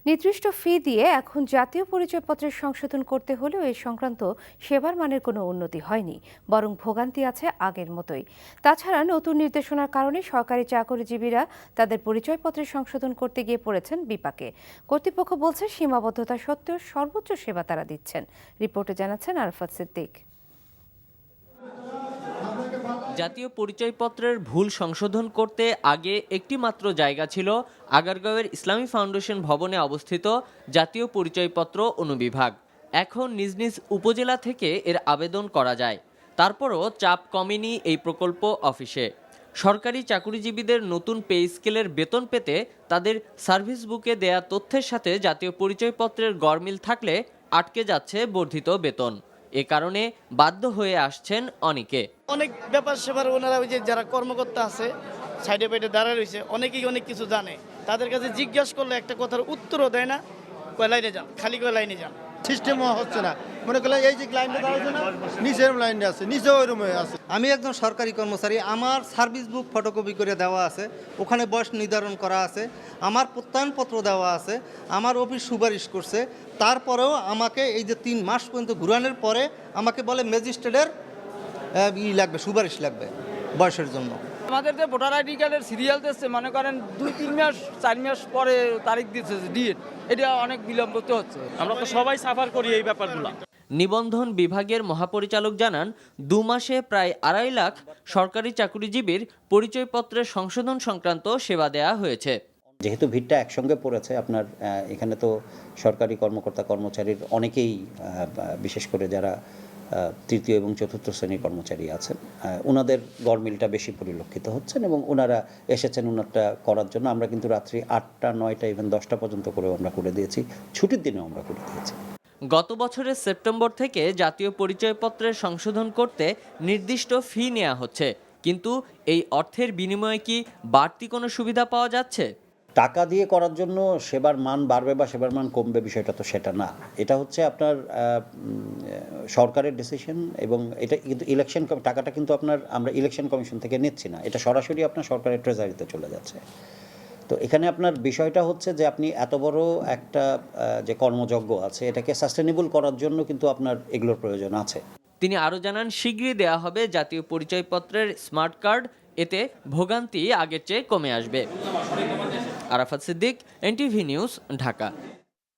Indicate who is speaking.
Speaker 1: নির্দিষ্ট ফি দিয়ে এখন জাতীয় পরিচয়পত্রের সংশোধন করতে হলেও এ সংক্রান্ত সেবার মানের কোনো উন্নতি হয়নি, বরং ভোগান্তি আছে আগের মতোই। তাছাড়া নতুন নির্দেশনার কারণে সরকারি চাকরিজীবীরা তাদের পরিচয়পত্রের সংশোধন করতে গিয়ে পড়েছেন বিপাকে। কর্তৃপক্ষ বলছে সীমাবদ্ধতা সত্ত্বেও সর্বোচ্চ সেবা তারা দিচ্ছেন। রিপোর্টে জানাচ্ছেন আরাফাত সিদ্দিক।
Speaker 2: জাতীয় পরিচয়পত্রের ভুল সংশোধন করতে আগে একটি মাত্র জায়গা ছিল আগারগাঁওয়ের ইসলামী ফাউন্ডেশন ভবনে অবস্থিত জাতীয় পরিচয়পত্র অনুবিভাগ। এখন নিজ নিজ উপজেলা থেকে এর আবেদন করা যায়। তারপরও চাপ কমেনি এই প্রকল্প অফিসে। সরকারি চাকরিজীবীদের নতুন পে স্কেলের বেতন পেতে তাদের সার্ভিস বুকে দেয়া তথ্যের সাথে জাতীয় পরিচয়পত্রের গরমিল থাকলে আটকে যাচ্ছে বর্ধিত বেতন। এ কারণে বাধ্য হয়ে আসছেন অনেকে।
Speaker 3: অনেক ব্যাপার সেবার ওনারা ওই যে যারা কর্মকর্তা আছে সাইডে বাইডে দাঁড়ায় রয়েছে, অনেকেই অনেক কিছু জানে। তাদের কাছে জিজ্ঞাসা করলে একটা কথার উত্তরও দেয় না। কয় লাইনে যান, খালি কয় লাইনে যান।
Speaker 4: সিস্টেমও হচ্ছে না। মনে করলে এই যে লাইনটা দাঁড়াচ্ছে না, নিচের লাইনে আছে, নিচে ওই রুমে আছে।
Speaker 5: আমি একজন সরকারি কর্মচারী, আমার সার্ভিস বুক ফটোকপি করে দেওয়া আছে, ওখানে বয়স নির্ধারণ করা আছে, আমার প্রত্যয়নপত্র দেওয়া আছে, আমার অফিস সুপারিশ করছে। তারপরেও আমাকে এই যে 3 মাস পর্যন্ত ঘুরানোর পরে আমাকে বলে ম্যাজিস্ট্রেটের লাগবে, সুপারিশ লাগবে বয়সের জন্য।
Speaker 6: আমাদের যে ভোটার আইডি কার্ডের সিরিয়াল দিচ্ছে, মনে করেন 2-3 মাস 4 মাস পরে তারিখ দিচ্ছে ডিএড, এটা অনেক বিলম্ব হচ্ছে।
Speaker 7: আমরা তো সবাই সাফার করি এই ব্যাপারগুলো।
Speaker 2: নিবন্ধন বিভাগের মহাপরিচালক জানান 2 মাসে প্রায় 2.5 লাখ সরকারি চাকরিজীবীর পরিচয়পত্রের সংশোধন সংক্রান্ত সেবা দেয়া হয়েছে।
Speaker 8: যেহেতু ভিড়টা একসঙ্গে পড়েছে, আপনার এখানে তো সরকারি কর্মকর্তা কর্মচারীর অনেকেই, বিশেষ করে যারা তৃতীয় এবং চতুর্থ শ্রেণীর কর্মচারী আছেন, ওনাদের গরমিলটা বেশি পরিলক্ষিত হচ্ছেন এবং ওনারা এসেছেন ওনারটা করার জন্য। আমরা কিন্তু রাত্রি 8টা 9টা ইভেন 10টা পর্যন্ত করেও আমরা করে দিয়েছি, ছুটির দিনেও আমরা করে দিয়েছি।
Speaker 2: গত বছরের সেপ্টেম্বর থেকে জাতীয় পরিচয়পত্রের সংশোধন করতে নির্দিষ্ট ফি নেওয়া হচ্ছে, কিন্তু এই অর্থের বিনিময়ে কি বাড়তি কোনো সুবিধা পাওয়া যাচ্ছে?
Speaker 8: টাকা দিয়ে করার জন্য সেবার মান বাড়বে বা সেবার মান কমবে, বিষয়টা তো সেটা না। এটা হচ্ছে আপনার সরকারের ডিসিশন, এবং এটা কিন্তু ইলেকশন টাকাটা কিন্তু আমরা ইলেকশন কমিশন থেকে নিচ্ছি না, এটা সরাসরি আপনার সরকারের ট্রেজারিতে চলে যাচ্ছে। তো এখানে আপনার বিষয়টা হচ্ছে যে আপনি এত বড় একটা যে কর্মযজ্ঞ আছে, এটাকে সাস্টেনেবল করার জন্য কিন্তু আপনার এগুলোর প্রয়োজন আছে।
Speaker 2: তিনি আরও জানান, শীঘ্রই দেয়া হবে জাতীয় পরিচয়পত্রের স্মার্ট কার্ড, এতে ভোগান্তি আগের চেয়ে কমে আসবে। Arafat Siddique, NTV news, Dhaka.